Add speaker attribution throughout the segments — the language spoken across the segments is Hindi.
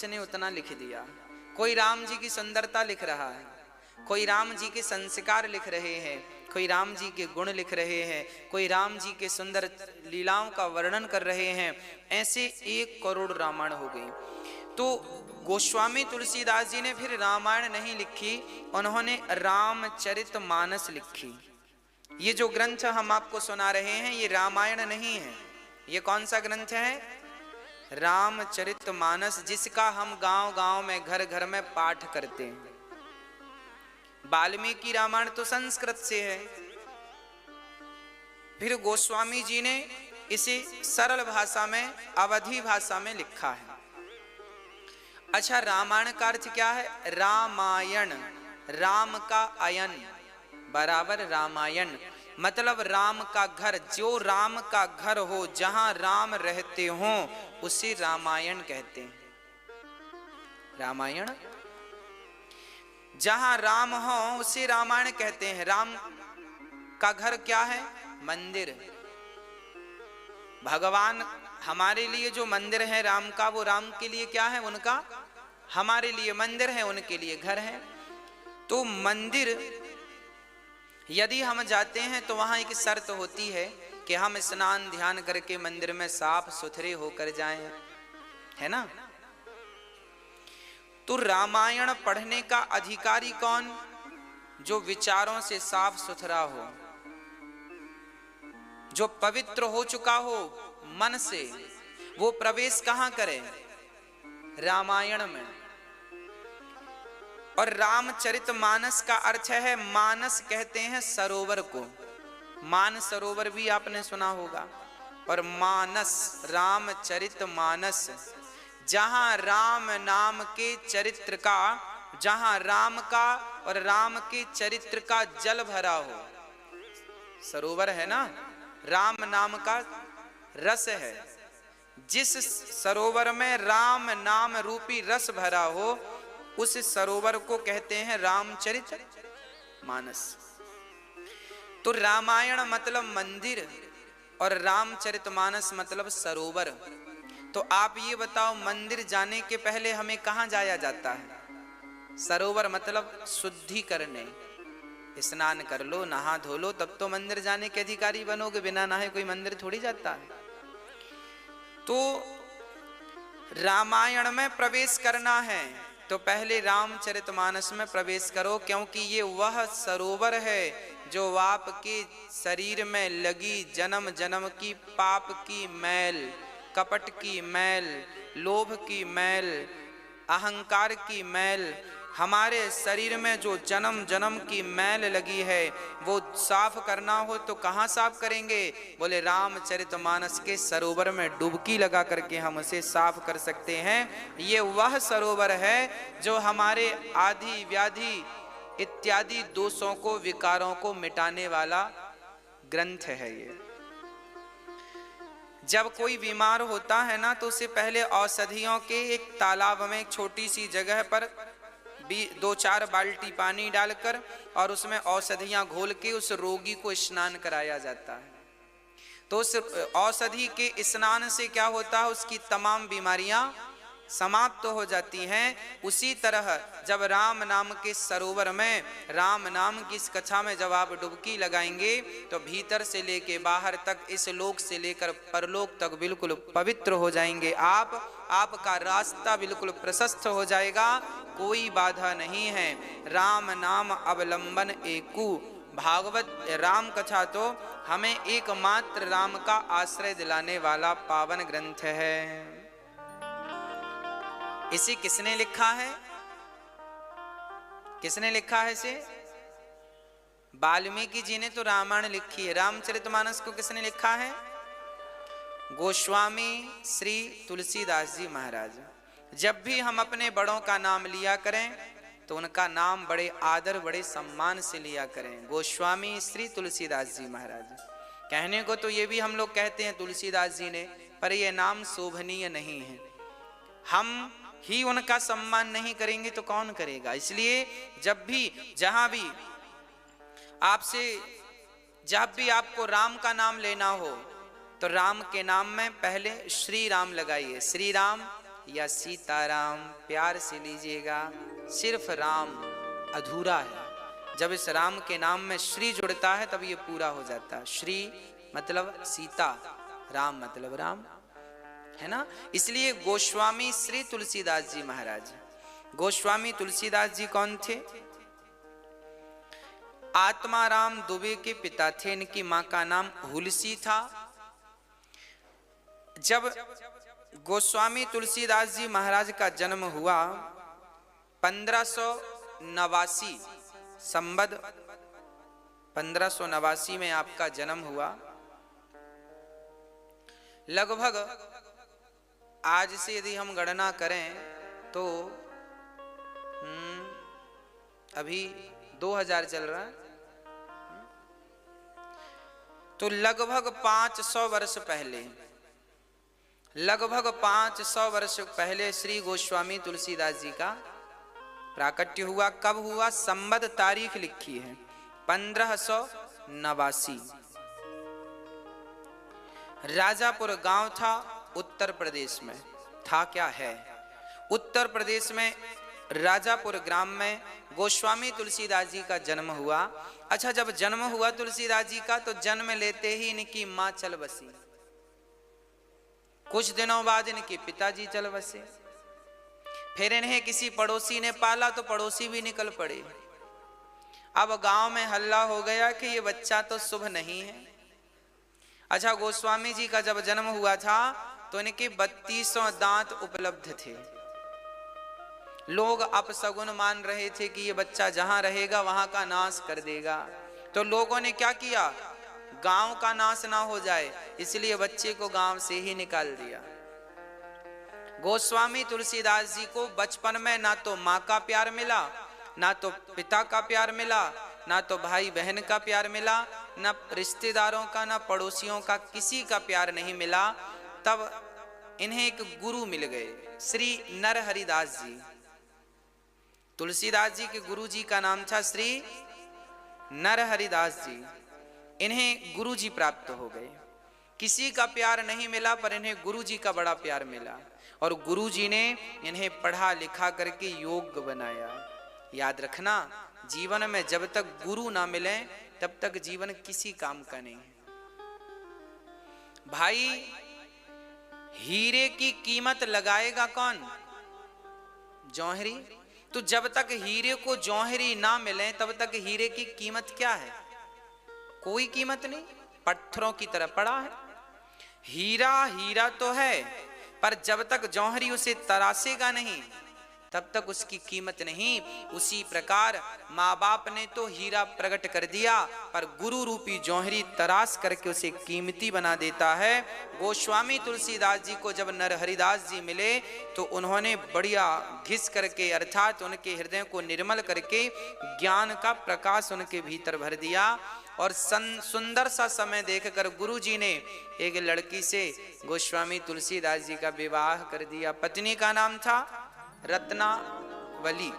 Speaker 1: उसने उतना लिख दिया। कोई राम जी की सुंदरता लिख रहा है, कोई राम जी के संस्कार लिख रहे हैं, कोई राम जी के गुण लिख रहे हैं, कोई राम जी के सुंदर लीलाओं का वर्णन कर रहे हैं। ऐसे 1 करोड़ रामायण हो गई। तो गोस्वामी तुलसीदास जी ने फिर रामायण नहीं लिखी, उन्होंने रामचरितमानस लिखी। ये जो ग्रंथ हम आपको सुना रहे हैं ये रामायण नहीं है। ये कौन सा ग्रंथ है? रामचरितमानस, जिसका हम गांव-गांव में, घर-घर में पाठ करते हैं। वाल्मीकि रामायण तो संस्कृत से है, फिर गोस्वामी जी ने इसे सरल भाषा में, अवधी भाषा में लिखा है। अच्छा, रामायण का अर्थ क्या है? रामायण, राम का अयन बराबर रामायण, मतलब राम का घर। जो राम का घर हो, जहां राम रहते हो, उसे रामायण कहते हैं। रामायण, जहां राम हो उसे रामायण कहते हैं। राम का घर क्या है? मंदिर। भगवान हमारे लिए जो मंदिर है राम का, वो राम के लिए क्या है? उनका, हमारे लिए मंदिर है, उनके लिए घर है। तो मंदिर यदि हम जाते हैं तो वहां एक शर्त होती है कि हम स्नान ध्यान करके मंदिर में साफ सुथरे होकर जाएं, है ना? तो रामायण पढ़ने का अधिकारी कौन? जो विचारों से साफ सुथरा हो, जो पवित्र हो चुका हो मन से। वो प्रवेश कहां करे? रामायण में। और रामचरितमानस का अर्थ है, मानस कहते हैं सरोवर को। मान सरोवर भी आपने सुना होगा। और मानस, रामचरितमानस, जहां राम नाम के चरित्र का, जहां राम का और राम के चरित्र का जल भरा हो। सरोवर है ना, राम नाम का रस है। जिस सरोवर में राम नाम रूपी रस भरा हो, उस सरोवर को कहते हैं रामचरितमानस। तो रामायण मतलब मंदिर और रामचरितमानस मतलब सरोवर। तो आप ये बताओ, मंदिर जाने के पहले हमें कहाँ जाया जाता है? सरोवर, मतलब शुद्धि करने। स्नान कर लो, नहा धो लो, तब तो मंदिर जाने के अधिकारी बनोगे। बिना नहाए कोई मंदिर थोड़ी जाता है। तो रामायण में प्रवेश करना है तो पहले रामचरितमानस में प्रवेश करो, क्योंकि ये वह सरोवर है जो आपके शरीर में लगी जन्म जन्म की पाप की मैल, कपट की मैल, लोभ की मैल, अहंकार की मैल, हमारे शरीर में जो जन्म जन्म की मैल लगी है वो साफ करना हो तो कहाँ साफ करेंगे? बोले रामचरितमानस के सरोवर में डुबकी लगा करके हम उसे साफ कर सकते हैं। ये वह सरोवर है जो हमारे आदि व्याधि इत्यादि दोषों को, विकारों को मिटाने वाला ग्रंथ है। ये जब कोई बीमार होता है ना, तो उसे पहले औषधियों के एक तालाब में, एक छोटी सी जगह पर 2-4 बाल्टी पानी डालकर और उसमें औषधियां घोल के उस रोगी को स्नान कराया जाता है। तो उस औषधि के स्नान से क्या होता है? उसकी तमाम बीमारियां समाप्त हो जाती हैं। उसी तरह जब राम नाम के सरोवर में, राम नाम की इस कथा में जब आप डुबकी लगाएंगे तो भीतर से लेके बाहर तक, इस लोक से लेकर परलोक तक बिल्कुल पवित्र हो जाएंगे। आपका रास्ता बिल्कुल प्रशस्त हो जाएगा, कोई बाधा नहीं है। राम नाम अवलंबन एकू। भागवत राम कथा तो हमें एकमात्र राम का आश्रय दिलाने वाला पावन ग्रंथ है। इसे किसने लिखा है? किसने लिखा है इसे? वाल्मीकि जी ने तो रामायण लिखी है। रामचरितमानस को किसने लिखा है? गोस्वामी श्री तुलसीदास जी महाराज। जब भी हम अपने बड़ों का नाम लिया करें तो उनका नाम बड़े आदर, बड़े सम्मान से लिया करें। गोस्वामी श्री तुलसीदास जी महाराज। कहने को तो ये भी हम लोग कहते हैं तुलसीदास जी ने, पर यह नाम शोभनीय नहीं है। हम ही उनका सम्मान नहीं करेंगे तो कौन करेगा? इसलिए जब भी, जहां भी आपसे, जब भी आपको राम का नाम लेना हो तो राम के नाम में पहले श्री राम लगाइए। श्री राम या सीताराम, प्यार से लीजिएगा। सिर्फ राम अधूरा है, जब इस राम के नाम में श्री जुड़ता है तब ये पूरा हो जाता है। श्री मतलब सीता, राम मतलब राम, है ना। इसलिए गोस्वामी श्री तुलसीदास जी महाराज, गोस्वामी तुलसीदास जी कौन थे? आत्माराम दुबे के पिता थे। इनकी मां का नाम हुलसी था। जब गोस्वामी तुलसीदास जी महाराज का जन्म हुआ 1589 संवत 1589 में आपका जन्म हुआ। लगभग आज से यदि हम गणना करें तो अभी 2000 चल रहा है, तो लगभग 500 वर्ष पहले, लगभग 500 वर्ष पहले श्री गोस्वामी तुलसीदास जी का प्राकट्य हुआ। कब हुआ? संवत तारीख लिखी है 1589। राजापुर गांव था उत्तर प्रदेश में, था क्या है उत्तर प्रदेश में राजापुर ग्राम में गोस्वामी तुलसीदास जी का जन्म हुआ। अच्छा, जब जन्म हुआ तुलसीदास जी का तो जन्म लेते ही इनकी मां चल बसी। कुछ दिनों बाद इनके पिताजी चल बसे। फिर इन्हें किसी पड़ोसी ने पाला तो पड़ोसी भी निकल पड़े। अब गांव में हल्ला हो गया कि ये बच्चा तो शुभ नहीं है। अच्छा, गोस्वामी जी का जब जन्म हुआ था तो इनके 32 दांत उपलब्ध थे। लोग अपशगुन मान रहे थे कि ये बच्चा जहां रहेगा वहां का नाश कर देगा। तो लोगों ने क्या किया, गांव का नाश ना हो जाए इसलिए बच्चे को गांव से ही निकाल दिया। गोस्वामी तुलसीदास जी को बचपन में ना तो माँ का प्यार मिला, ना तो पिता का प्यार मिला, ना तो भाई बहन का प्यार मिला, ना रिश्तेदारों का, ना पड़ोसियों का, किसी का प्यार नहीं मिला। तब इन्हें एक गुरु मिल गए, श्री नरहरिदास जी। तुलसीदास जी के गुरु जी का नाम था श्री नरहरिदास जी। इन्हें गुरु जी प्राप्त हो गए। किसी का प्यार नहीं मिला पर इन्हें गुरु जी का बड़ा प्यार मिला और गुरु जी ने इन्हें पढ़ा लिखा करके योग्य बनाया। याद रखना, जीवन में जब तक गुरु ना मिले तब तक जीवन किसी काम का नहीं है। भाई, हीरे की कीमत लगाएगा कौन? जौहरी। तो जब तक हीरे को जौहरी ना मिले तब तक हीरे की कीमत क्या है? कोई कीमत नहीं, पत्थरों की तरह पड़ा है। हीरा हीरा तो है पर जब तक जौहरी उसे तरासेगा नहीं तब तक उसकी कीमत नहीं। उसी प्रकार माँ बाप ने तो हीरा प्रकट कर दिया पर गुरु रूपी जौहरी तराश करके उसे कीमती बना देता है। गोस्वामी तुलसीदास जी को जब नरहरिदास जी मिले तो उन्होंने बढ़िया घिस करके अर्थात उनके हृदय को निर्मल करके ज्ञान का प्रकाश उनके भीतर भर दिया। और सुंदर सा समय देखकर गुरु जी ने एक लड़की से गोस्वामी तुलसीदास जी का विवाह कर दिया। पत्नी का नाम था रत्नावली,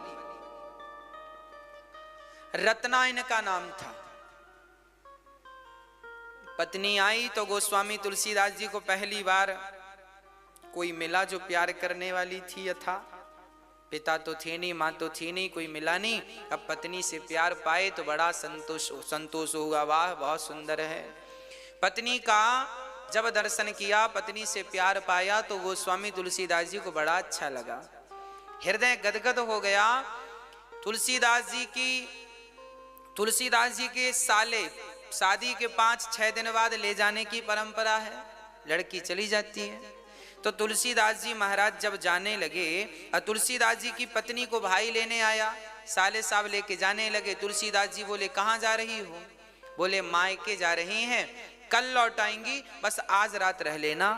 Speaker 1: रत्ना इनका नाम था। पत्नी आई तो गोस्वामी तुलसीदास जी को पहली बार कोई मिला जो प्यार करने वाली थी। यथा पिता तो थे नहीं, माँ तो थी नहीं, कोई मिला नहीं। अब पत्नी से प्यार पाए तो बड़ा संतोष हुआ। वाह, बहुत सुंदर है। पत्नी का जब दर्शन किया, पत्नी से प्यार पाया तो गोस्वामी तुलसीदास जी को बड़ा अच्छा लगा, हृदय गदगद हो गया। तुलसीदास जी के साले शादी के 5-6 दिन बाद ले जाने की परंपरा है, लड़की चली जाती है। तो तुलसीदास जी महाराज जब जाने लगे, तुलसीदास जी की पत्नी को भाई लेने आया, साले साहब लेके जाने लगे। तुलसीदास जी बोले कहाँ जा रही हो? बोले मायके जा रही हैं, कल लौट आएंगी, बस आज रात रह लेना।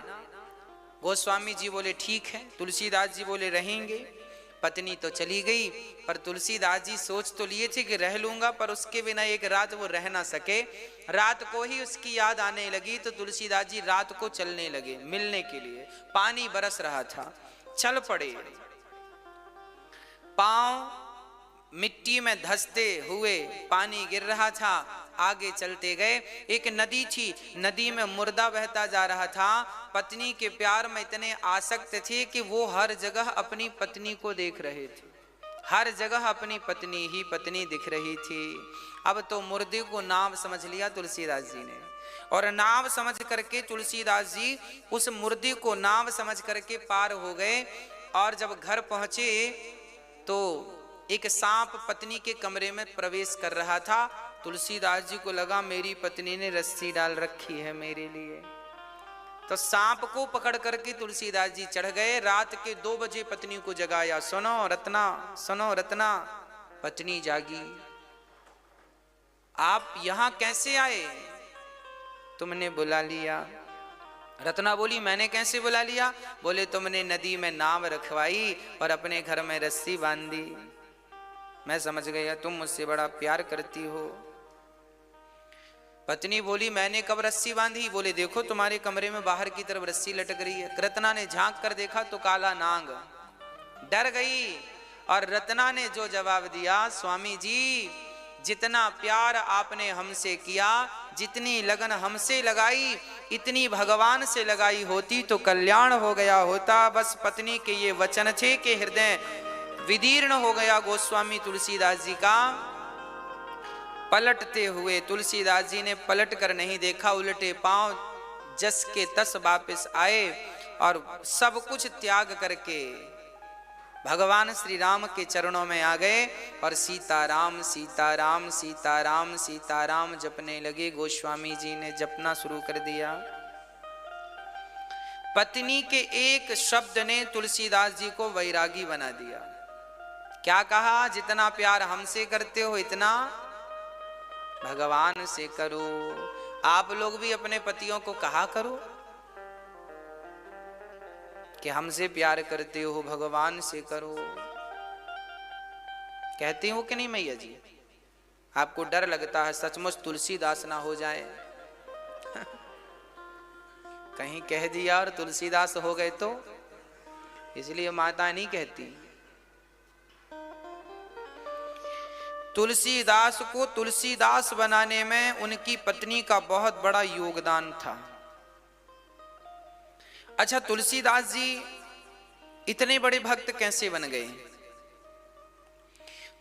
Speaker 1: गोस्वामी जी बोले ठीक है। तुलसीदास जी बोले रहेंगे। पत्नी तो चली गई पर तुलसीदास जी सोच तो लिए थे कि रह लूंगा, पर उसके बिना एक रात वो रह ना सके। रात को ही उसकी याद आने लगी तो तुलसीदास जी रात को चलने लगे मिलने के लिए। पानी बरस रहा था, चल पड़े। पांव मिट्टी में धंसते हुए पानी गिर रहा था, आगे चलते गए, एक नदी थी, नदी में मुर्दा बहता जा रहा था। पत्नी के प्यार में इतने आसक्त थे कि वो हर जगह अपनी पत्नी को देख रहे थे, हर जगह अपनी पत्नी ही पत्नी दिख रही थी। अब तो मुर्दे को नाव समझ लिया तुलसीदास जी ने, और नाव समझ करके तुलसीदास जी उस मुर्दे को नाव समझ करके पार हो गए। और जब घर पहुंचे तो एक सांप पत्नी के कमरे में प्रवेश कर रहा था। तुलसीदास जी को लगा मेरी पत्नी ने रस्सी डाल रखी है मेरे लिए, तो सांप को पकड़ करके तुलसीदास जी चढ़ गए। रात के 2 बजे पत्नी को जगाया, सुनो रत्ना, सुनो रत्ना। पत्नी जागी, आप यहां कैसे आए? तुमने बुला लिया। रत्ना बोली, मैंने कैसे बुला लिया? बोले, तुमने नदी में नाव रखवाई और अपने घर में रस्सी बांध दी। मैं समझ गया तुम मुझसे बड़ा प्यार करती हो। पत्नी बोली, मैंने कब रस्सी बांधी? बोले, देखो तुम्हारे कमरे में बाहर की तरफ रस्सी लटक रही है। रत्ना ने झांक कर देखा तो काला नाग। डर गई, और रत्ना ने जो जवाब दिया, स्वामी जी जितना प्यार आपने हमसे किया, जितनी लगन हमसे लगाई, इतनी भगवान से लगाई होती तो कल्याण हो गया होता। बस पत्नी के ये वचन थे कि हृदय विदीर्ण हो गया गोस्वामी तुलसीदास जी का। पलटते हुए तुलसीदास जी ने पलट कर नहीं देखा, उल्टे पांव जस के तस वापस आए और सब कुछ त्याग करके भगवान श्री राम के चरणों में आ गए और सीताराम सीताराम सीताराम सीताराम जपने लगे। गोस्वामी जी ने जपना शुरू कर दिया। पत्नी के एक शब्द ने तुलसीदास जी को वैरागी बना दिया। क्या कहा? जितना प्यार हमसे करते हो इतना भगवान से करो। आप लोग भी अपने पतियों को कहा करो कि हमसे प्यार करते हो, भगवान से करो। कहते हो कि नहीं मैया जी? आपको डर लगता है सचमुच तुलसीदास ना हो जाए कहीं कह दिया और तुलसीदास हो गए तो, इसलिए माता नहीं कहती। तुलसीदास को तुलसीदास बनाने में उनकी पत्नी का बहुत बड़ा योगदान था। अच्छा, तुलसीदास जी इतने बड़े भक्त कैसे बन गए?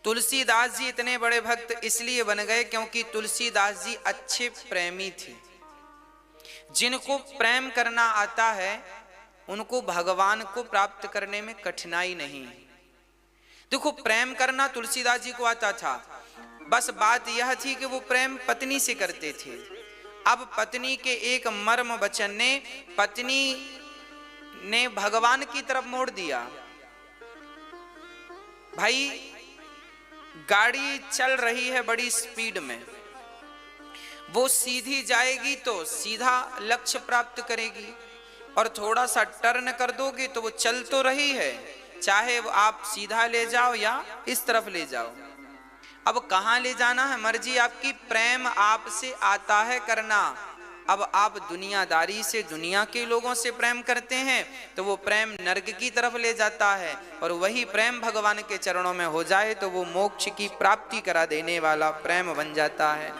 Speaker 1: तुलसीदास जी इतने बड़े भक्त इसलिए बन गए क्योंकि तुलसीदास जी अच्छे प्रेमी थे। जिनको प्रेम करना आता है उनको भगवान को प्राप्त करने में कठिनाई नहीं। देखो, प्रेम करना तुलसीदास जी को आता था, बस बात यह थी कि वो प्रेम पत्नी से करते थे। अब पत्नी के एक मर्म वचन ने पत्नी ने भगवान की तरफ मोड़ दिया। भाई, गाड़ी चल रही है बड़ी स्पीड में, वो सीधी जाएगी तो सीधा लक्ष्य प्राप्त करेगी, और थोड़ा सा टर्न कर दोगे तो वो चल तो रही है, चाहे वो आप सीधा ले जाओ या इस तरफ ले जाओ। अब कहां ले जाना है मर्जी आपकी। प्रेम आपसे आता है करना। अब आप दुनियादारी से, दुनिया के लोगों से प्रेम करते हैं तो वो प्रेम नर्क की तरफ ले जाता है, और वही प्रेम भगवान के चरणों में हो जाए तो वो मोक्ष की प्राप्ति करा देने वाला प्रेम बन जाता है।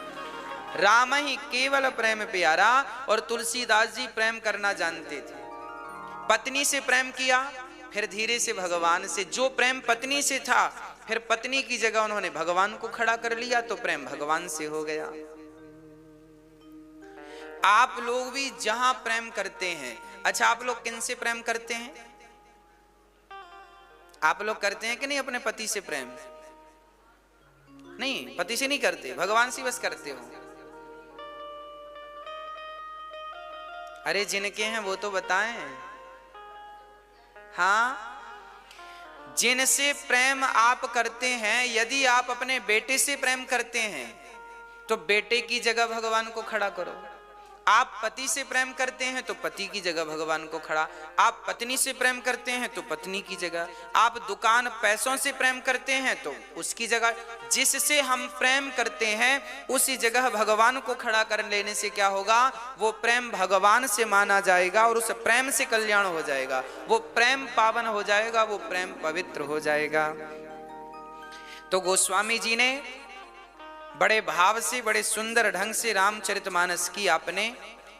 Speaker 1: राम ही केवल प्रेम प्यारा, और तुलसीदास जी प्रेम करना जानते थे। पत्नी से प्रेम किया, फिर धीरे से भगवान से। जो प्रेम पत्नी से था, फिर पत्नी की जगह उन्होंने भगवान को खड़ा कर लिया तो प्रेम भगवान से हो गया। आप लोग भी जहां प्रेम करते हैं, अच्छा आप लोग किन से प्रेम करते हैं? आप लोग करते हैं कि नहीं अपने पति से प्रेम? नहीं, पति से नहीं करते, भगवान से बस करते हो। अरे जिनके हैं वो तो बताएं। हाँ, जिनसे प्रेम आप करते हैं, यदि आप अपने बेटे से प्रेम करते हैं तो बेटे की जगह भगवान को खड़ा करो। आप पति से प्रेम करते हैं तो पति की जगह भगवान को खड़ा। आप पत्नी से प्रेम करते हैं तो पत्नी की जगह। आप दुकान पैसों से प्रेम करते हैं तो उसकी जगह। जिससे हम प्रेम करते हैं उसी जगह भगवान को खड़ा कर लेने से क्या होगा? वो प्रेम भगवान से माना जाएगा और उस प्रेम से कल्याण हो जाएगा। वो प्रेम पावन हो जाएगा, वो प्रेम पवित्र हो जाएगा। तो गोस्वामी जी ने बड़े भाव से बड़े सुंदर ढंग से रामचरितमानस की आपने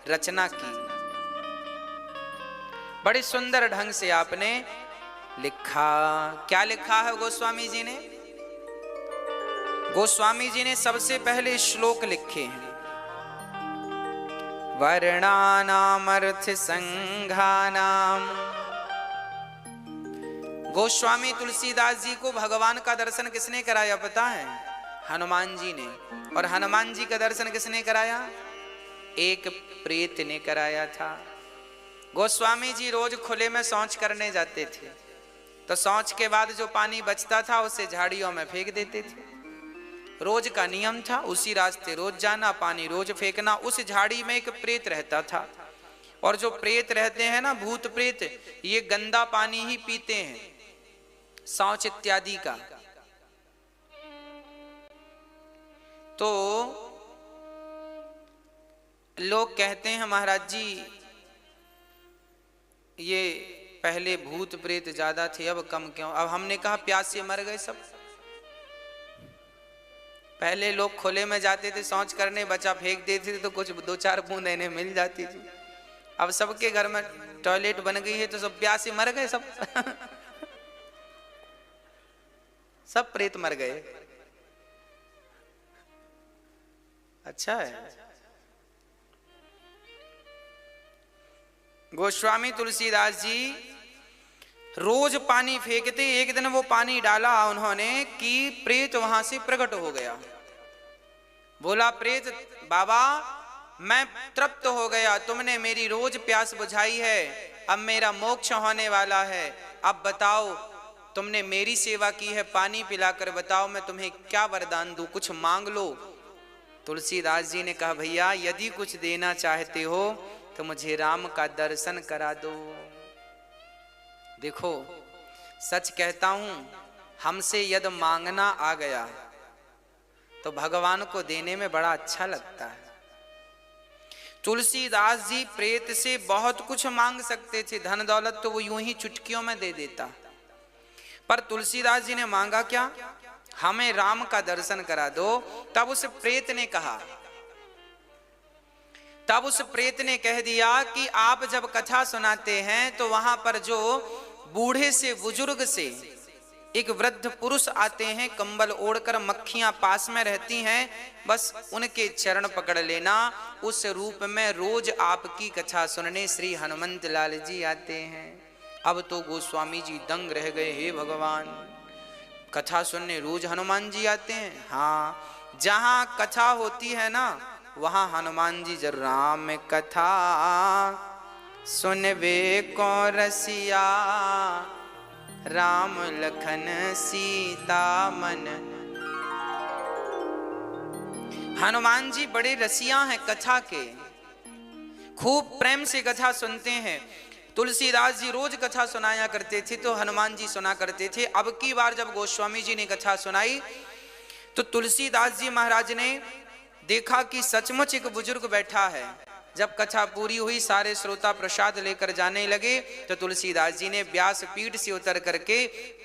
Speaker 1: रचना की, बड़े सुंदर ढंग से आपने लिखा। क्या लिखा है गोस्वामी जी ने? गोस्वामी जी ने सबसे पहले श्लोक लिखे हैं, वर्णानाम अर्थ संघानाम। गोस्वामी तुलसीदास जी को भगवान का दर्शन किसने कराया पता है? हनुमान जी ने। और हनुमान जी का दर्शन किसने कराया? एक प्रेत ने कराया था। गोस्वामी जी रोज खुले में शौच करने जाते थे, तो शौच के बाद जो पानी बचता था उसे झाड़ियों में फेंक देते थे। रोज का नियम था, उसी रास्ते रोज जाना, पानी रोज फेंकना। उस झाड़ी में एक प्रेत रहता था, और जो प्रेत रहते हैं ना, भूत प्रेत, ये गंदा पानी ही पीते हैं, शौच इत्यादि का। तो लोग कहते हैं महाराज जी ये पहले भूत प्रेत ज्यादा थे, अब कम क्यों? अब हमने कहा प्यास से मर गए सब। पहले लोग खुले में जाते थे शौच करने, बचा फेंक देते थे तो कुछ 2-4 बूंद इन्हें मिल जाती थी। अब सबके घर में टॉयलेट बन गई है तो सब प्यास से मर गए सब। सब प्रेत मर गए। अच्छा है। गोस्वामी तुलसीदास जी रोज पानी फेंकते, एक दिन वो पानी डाला उन्होंने कि प्रेत वहां से प्रकट हो गया। बोला प्रेत, बाबा मैं तृप्त हो गया, तुमने मेरी रोज प्यास बुझाई है, अब मेरा मोक्ष होने वाला है। अब बताओ, तुमने मेरी सेवा की है, पानी पिलाकर बताओ मैं तुम्हें क्या वरदान दूं, कुछ मांग लो। तुलसीदास जी ने कहा भैया यदि कुछ देना चाहते हो तो मुझे राम का दर्शन करा दो। देखो सच कहता हूं, हमसे यदि मांगना आ गया तो भगवान को देने में बड़ा अच्छा लगता है। तुलसीदास जी प्रेत से बहुत कुछ मांग सकते थे, धन दौलत तो वो यूं ही चुटकियों में दे देता, पर तुलसीदास जी ने मांगा क्या? हमें राम का दर्शन करा दो। तब उस प्रेत ने कहा, तब उस प्रेत ने कह दिया कि आप जब कथा सुनाते हैं तो वहां पर जो बूढ़े से बुजुर्ग से एक वृद्ध पुरुष आते हैं, कंबल ओढ़कर, मक्खियां पास में रहती हैं, बस उनके चरण पकड़ लेना। उस रूप में रोज आपकी कथा सुनने श्री हनुमंत लाल जी आते हैं। अब तो गोस्वामी जी दंग रह गए, हे भगवान, कथा सुनने रोज हनुमान जी आते हैं? हाँ, जहां कथा होती है ना वहां हनुमान जी जरूर। राम कथा सुनबे को रसिया, राम लखन सीता मन। हनुमान जी बड़े रसिया हैं कथा के, खूब प्रेम से कथा सुनते हैं। तुलसीदास जी रोज कथा सुनाया करते थे तो हनुमान जी सुना करते थे। अब की बार जब गोस्वामी जी ने कथा सुनाई तो तुलसीदास जी महाराज ने देखा कि सचमुच एक बुजुर्ग बैठा है। जब कथा पूरी हुई, सारे श्रोता प्रसाद लेकर जाने लगे तो तुलसीदास जी ने व्यास पीठ से उतर करके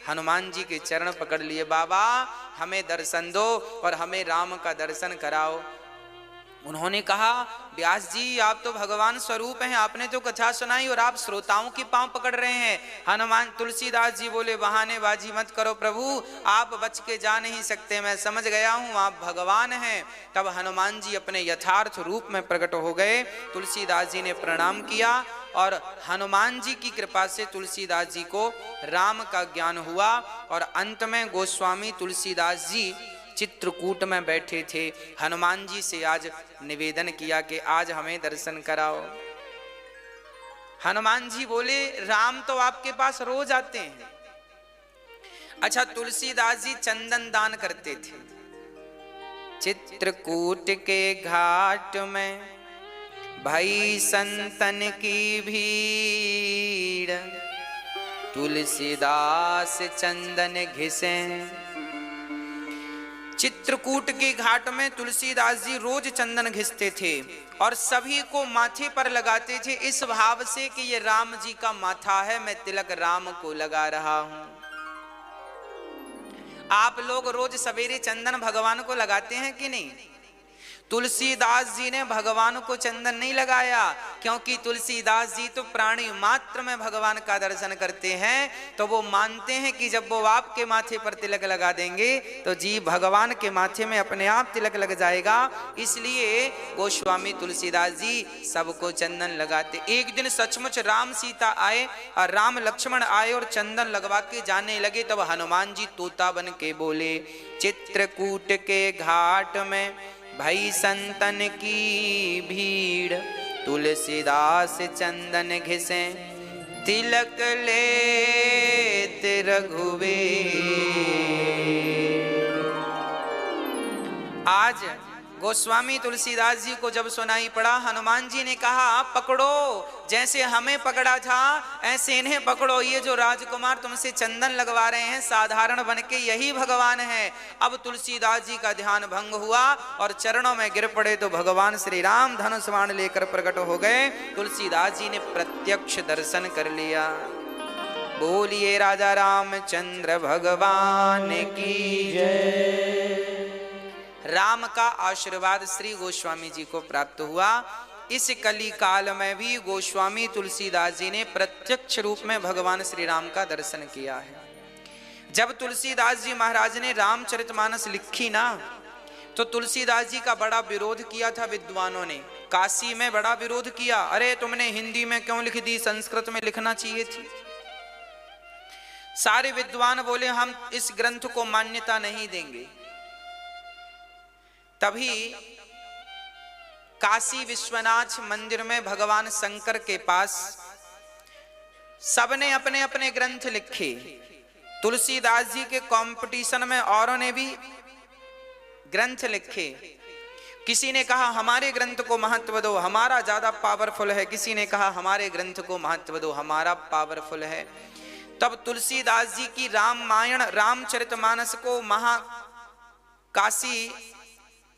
Speaker 1: हनुमान जी के चरण पकड़ लिए। बाबा हमें दर्शन दो और हमें राम का दर्शन कराओ। उन्होंने कहा व्यास जी आप तो भगवान स्वरूप हैं, आपने तो कथा सुनाई और आप श्रोताओं के पांव पकड़ रहे हैं। हनुमान तुलसीदास जी बोले बहानेबाजी मत करो प्रभु, आप बच के जा नहीं सकते, मैं समझ गया हूं आप भगवान हैं। तब हनुमान जी अपने यथार्थ रूप में प्रकट हो गए। तुलसीदास जी ने प्रणाम किया और हनुमान जी की कृपा से तुलसीदास जी को राम का ज्ञान हुआ। और अंत में गोस्वामी तुलसीदास जी चित्रकूट में बैठे थे, हनुमान जी से आज निवेदन किया कि आज हमें दर्शन कराओ। हनुमान जी बोले राम तो आपके पास रोज आते हैं। अच्छा, तुलसीदास जी चंदन दान करते थे। चित्रकूट के घाट में भाई संतन की भीड़, तुलसीदास चंदन घिसे। चित्रकूट के घाट में तुलसीदास जी रोज चंदन घिसते थे और सभी को माथे पर लगाते थे इस भाव से कि ये राम जी का माथा है, मैं तिलक राम को लगा रहा हूं। आप लोग रोज सवेरे चंदन भगवान को लगाते हैं कि नहीं? तुलसीदास जी ने भगवान को चंदन नहीं लगाया, क्योंकि तुलसीदास जी तो प्राणी मात्र में भगवान का दर्शन करते हैं, तो वो मानते हैं कि जब वो आपके माथे पर तिलक लगा देंगे तो जी भगवान के माथे में अपने आप तिलक लग जाएगा। इसलिए गोस्वामी तुलसीदास जी सबको चंदन लगाते। एक दिन सचमुच राम सीता आए और राम लक्ष्मण आए और चंदन लगवा के जाने लगे, तब हनुमान जी तोता बन के बोले, चित्रकूट के घाट में भाई संतन की भीड़, तुलसीदास चंदन घिसे तिलक लेत रघुवीर। आज गोस्वामी तुलसीदास जी को जब सुनाई पड़ा, हनुमान जी ने कहा पकड़ो, जैसे हमें पकड़ा था ऐसे इन्हें पकड़ो। ये जो राजकुमार तुमसे चंदन लगवा रहे हैं साधारण बन के, यही भगवान है। अब तुलसीदास जी का ध्यान भंग हुआ और चरणों में गिर पड़े तो भगवान श्री राम धनुष बाण लेकर प्रकट हो गए। तुलसीदास जी ने प्रत्यक्ष दर्शन कर लिया। बोलिए राजा रामचंद्र भगवान की जय। राम का आशीर्वाद श्री गोस्वामी जी को प्राप्त हुआ। इस कली काल में भी गोस्वामी तुलसीदास जी ने प्रत्यक्ष रूप में भगवान श्री राम का दर्शन किया है। जब तुलसीदास जी महाराज ने रामचरितमानस लिखी ना, तो तुलसीदास जी का बड़ा विरोध किया था विद्वानों ने। काशी में बड़ा विरोध किया, अरे तुमने हिंदी में क्यों लिख दी, संस्कृत में लिखना चाहिए थी। सारे विद्वान बोले हम इस ग्रंथ को मान्यता नहीं देंगे। तभी काशी विश्वनाथ मंदिर में भगवान शंकर के पास सबने अपने अपने ग्रंथ लिखे। तुलसीदास जी के कंपटीशन में औरों ने भी ग्रंथ लिखे। किसी ने कहा हमारे ग्रंथ को महत्व दो, हमारा ज्यादा पावरफुल है। किसी ने कहा हमारे ग्रंथ को महत्व दो, हमारा पावरफुल है। तब तुलसीदास जी की रामायण रामचरितमानस को काशी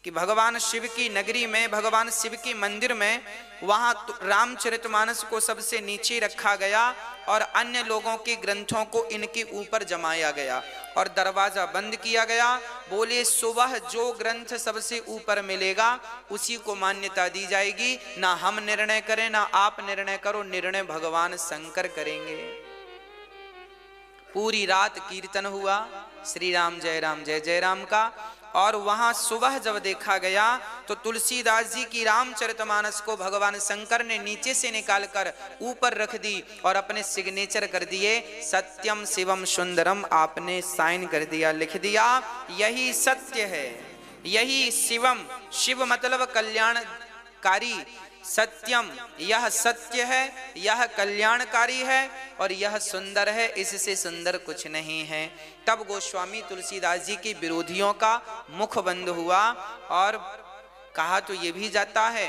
Speaker 1: कि भगवान शिव की नगरी में, भगवान शिव की मंदिर में, वहां रामचरितमानस को सबसे नीचे रखा गया और अन्य लोगों के ग्रंथों को इनके ऊपर जमाया गया और दरवाजा बंद किया गया। बोले सुबह जो ग्रंथ सबसे ऊपर मिलेगा उसी को मान्यता दी जाएगी। ना हम निर्णय करें ना आप निर्णय करो, निर्णय भगवान शंकर करेंगे। पूरी रात कीर्तन हुआ श्री राम जय जय राम का। और वहां सुबह जब देखा गया तो तुलसीदास जी की रामचरितमानस को भगवान शंकर ने नीचे से निकालकर ऊपर रख दी और अपने सिग्नेचर कर दिए। सत्यम शिवम सुंदरम आपने साइन कर दिया, लिख दिया यही सत्य है, यही शिवम, शिव मतलब कल्याणकारी, सत्यम यह सत्य है, यह कल्याणकारी है और यह सुंदर है, इससे सुंदर कुछ नहीं है। तब गोस्वामी तुलसीदास जी के विरोधियों का मुख बंद हुआ और कहा तो ये भी जाता है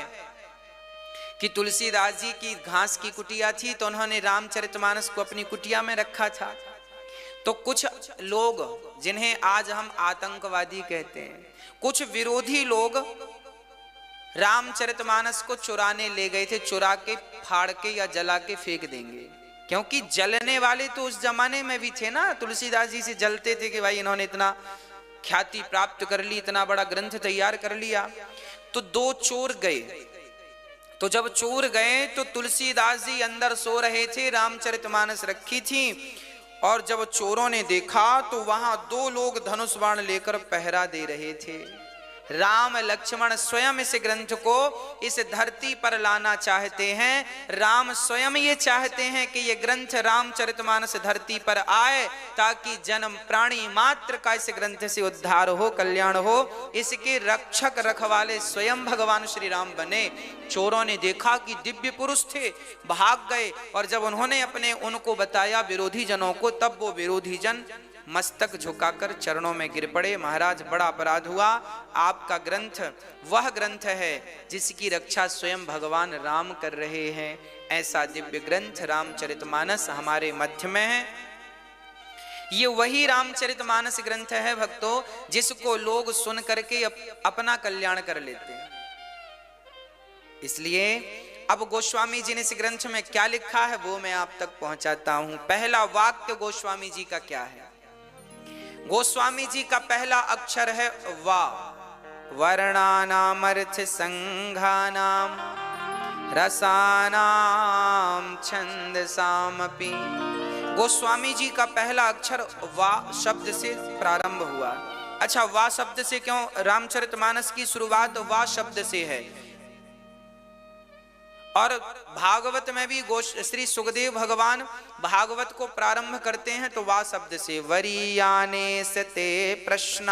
Speaker 1: कि तुलसीदास जी की घास की कुटिया थी तो उन्होंने रामचरितमानस को अपनी कुटिया में रखा था। तो कुछ लोग जिन्हें आज हम आतंकवादी कहते हैं, कुछ विरोधी लोग रामचरितमानस को चुराने ले गए थे। चुरा के फाड़ के या जला के फेंक देंगे, क्योंकि जलने वाले तो उस जमाने में भी थे ना। तुलसीदास जी से जलते थे कि भाई इन्होंने इतना ख्याति प्राप्त कर ली, इतना बड़ा ग्रंथ तैयार कर लिया। तो दो चोर गए, तो जब चोर गए तो तुलसीदास जी अंदर सो रहे थे, रामचरितमानस रखी थी। और जब चोरों ने देखा तो वहां दो लोग धनुष बाण लेकर पहरा दे रहे थे। राम लक्ष्मण स्वयं इस ग्रंथ को इस धरती पर लाना चाहते हैं। राम स्वयं ये चाहते हैं कि ये ग्रंथ रामचरितमानस धरती पर आए ताकि जन्म प्राणी मात्र का इस ग्रंथ से उद्धार हो, कल्याण हो। इसके रक्षक रखवाले स्वयं भगवान श्री राम बने। चोरों ने देखा कि दिव्य पुरुष थे, भाग गए और जब उन्होंने अपने उनको बताया विरोधी जनों को, तब वो विरोधी जन मस्तक झुकाकर चरणों में गिर पड़े। महाराज बड़ा अपराध हुआ, आपका ग्रंथ वह ग्रंथ है जिसकी रक्षा स्वयं भगवान राम कर रहे हैं। ऐसा दिव्य ग्रंथ रामचरितमानस हमारे मध्य में है। ये वही रामचरितमानस ग्रंथ है भक्तों, जिसको लोग सुन करके अपना कल्याण कर लेते हैं। इसलिए अब गोस्वामी जी ने इस ग्रंथ में क्या लिखा है वो मैं आप तक पहुंचाता हूं। पहला वाक्य गोस्वामी जी का क्या है? गोस्वामी जी का पहला अक्षर है वा। वर्णानामर्थ संघानाम रसानाम छंदसामपि। गोस्वामी जी का पहला अक्षर वा शब्द से प्रारंभ हुआ। अच्छा, वा शब्द से क्यों? रामचरितमानस की शुरुआत वा शब्द से है। और भागवत में भी श्री सुखदेव भगवान भागवत को प्रारंभ करते हैं तो वा शब्द से। वरीयाने सते प्रश्न,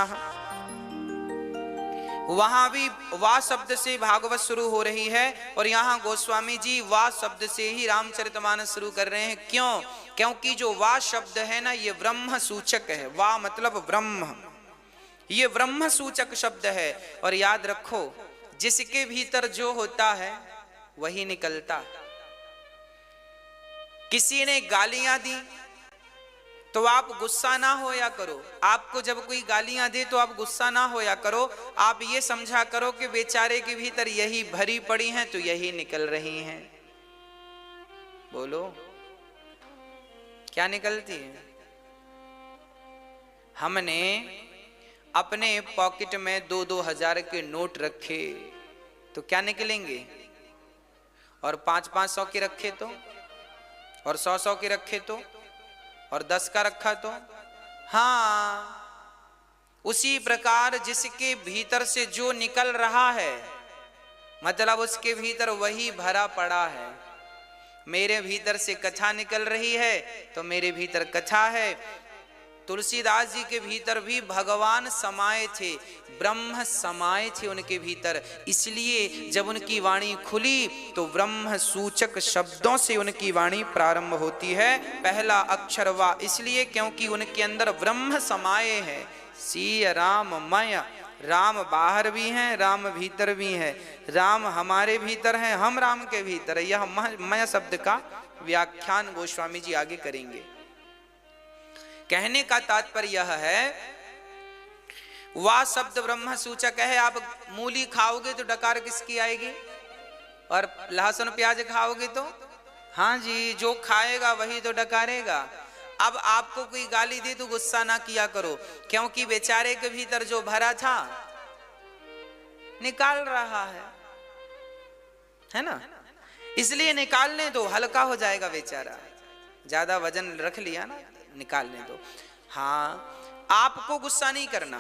Speaker 1: वहां भी वा शब्द से भागवत शुरू हो रही है। और यहाँ गोस्वामी जी वा शब्द से ही रामचरितमानस शुरू कर रहे हैं। क्यों? क्योंकि जो वा शब्द है ना, ये ब्रह्म सूचक है। वा मतलब ब्रह्म, ये ब्रह्म सूचक शब्द है। और याद रखो, जिसके भीतर जो होता है वही निकलता। किसी ने गालियां दी तो आप गुस्सा ना होया करो। आपको जब कोई गालियां दे तो आप गुस्सा ना होया करो। आप ये समझा करो कि बेचारे के भीतर यही भरी पड़ी हैं तो यही निकल रही हैं। बोलो क्या निकलती है? हमने अपने पॉकेट में 2-2 हजार के नोट रखे तो क्या निकलेंगे? और 500-500 के रखे तो, और 100-100 के रखे तो, और 10 का रखा तो। हाँ, उसी प्रकार जिसके भीतर से जो निकल रहा है मतलब उसके भीतर वही भरा पड़ा है। मेरे भीतर से कथा निकल रही है तो मेरे भीतर कथा है। तुलसीदास जी के भीतर भी भगवान समाये थे, ब्रह्म समाये थे उनके भीतर। इसलिए जब उनकी वाणी खुली तो ब्रह्म सूचक शब्दों से उनकी वाणी प्रारंभ होती है। पहला अक्षर वा इसलिए क्योंकि उनके अंदर ब्रह्म समाये है। सी राममय, राम बाहर भी हैं, राम भीतर भी हैं। राम हमारे भीतर हैं, हम राम के भीतर है। यह मय शब्द का व्याख्यान गोस्वामी जी आगे करेंगे। कहने का तात्पर्य यह है, वा शब्द ब्रह्म सूचक है। आप मूली खाओगे तो डकार किसकी आएगी? और लहसुन प्याज खाओगे तो हाँ जी, जो खाएगा वही तो डकारेगा। अब आपको कोई गाली दे तो गुस्सा ना किया करो, क्योंकि बेचारे के भीतर जो भरा था निकाल रहा है ना। इसलिए निकालने दो, हल्का हो जाएगा बेचारा। ज्यादा वजन रख लिया ना, निकालने दो। हाँ, आपको गुस्सा नहीं करना।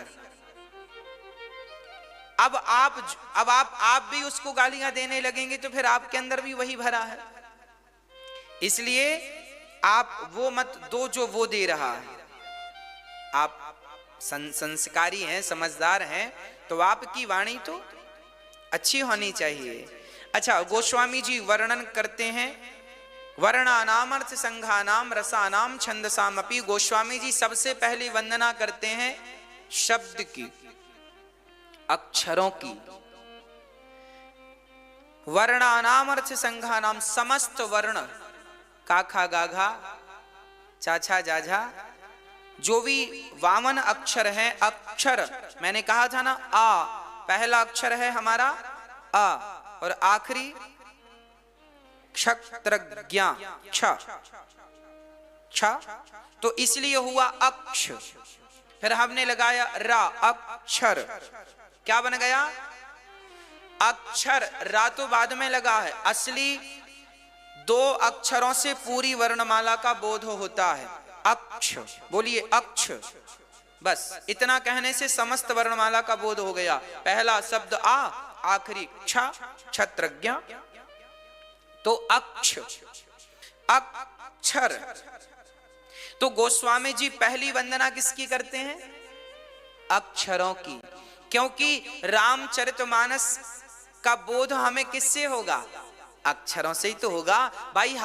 Speaker 1: अब आप भी उसको गालियां देने लगेंगे तो फिर आपके अंदर भी वही भरा है। इसलिए आप वो मत दो जो वो दे रहा है। आप संस्कारी हैं, समझदार हैं, तो आपकी वाणी तो अच्छी होनी चाहिए। अच्छा, गोस्वामी जी वर्णन करते हैं वर्णानाम अर्थ संघानाम रसानाम छंदसामपि। गोस्वामी जी सबसे पहले वंदना करते हैं शब्द की, अक्षरों की। वर्णानाम अर्थ संघानाम, समस्त वर्ण, काखा गाघा चाछा जाझा, जो भी वामन अक्षर है। अक्षर मैंने कहा था ना, आ पहला अक्षर है हमारा आ, और आखिरी क्षत्रज्ञ क्ष, तो इसलिए हुआ अक्ष। फिर हमने लगाया रा, अक्षर, क्या बन गया? अक्षर। रा तो बाद में लगा है। असली 2 अक्षरों से पूरी वर्णमाला का बोध होता है। अक्ष, बोलिए अक्ष। बस इतना कहने से समस्त वर्णमाला का बोध हो गया। पहला शब्द आ, आखिरी क्ष, क्षत्रज्ञ, तो अक्ष, अक्षर। तो गोस्वामी जी पहली वंदना किसकी करते हैं? अक्षरों की। क्योंकि रामचरितमानस का बोध हमें किससे होगा? अक्षरों से ही तो होगा भाई।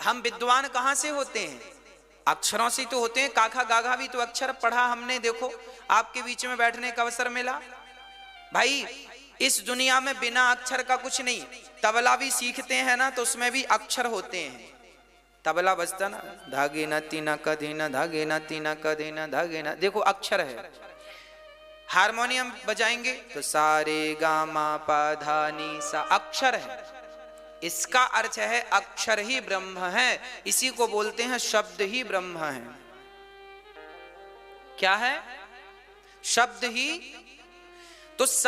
Speaker 1: हम विद्वान कहां से होते हैं? अक्षरों से तो होते हैं। काखा गाघा भी तो अक्षर पढ़ा हमने। देखो, आपके बीच में बैठने का अवसर मिला। भाई इस दुनिया में बिना अक्षर का कुछ नहीं। तबला भी सीखते हैं ना तो उसमें भी अक्षर होते हैं। तबला बजता ना, धागे न तीना कधे न, धागे न तीना कधे न, धागे न, देखो अक्षर है। हारमोनियम बजाएंगे तो सारे गामा पा धा नी सा, अक्षर है। इसका अर्थ है अक्षर ही ब्रह्म है। इसी को बोलते हैं शब्द ही ब्रह्म है। क्या है? शब्द ही। तो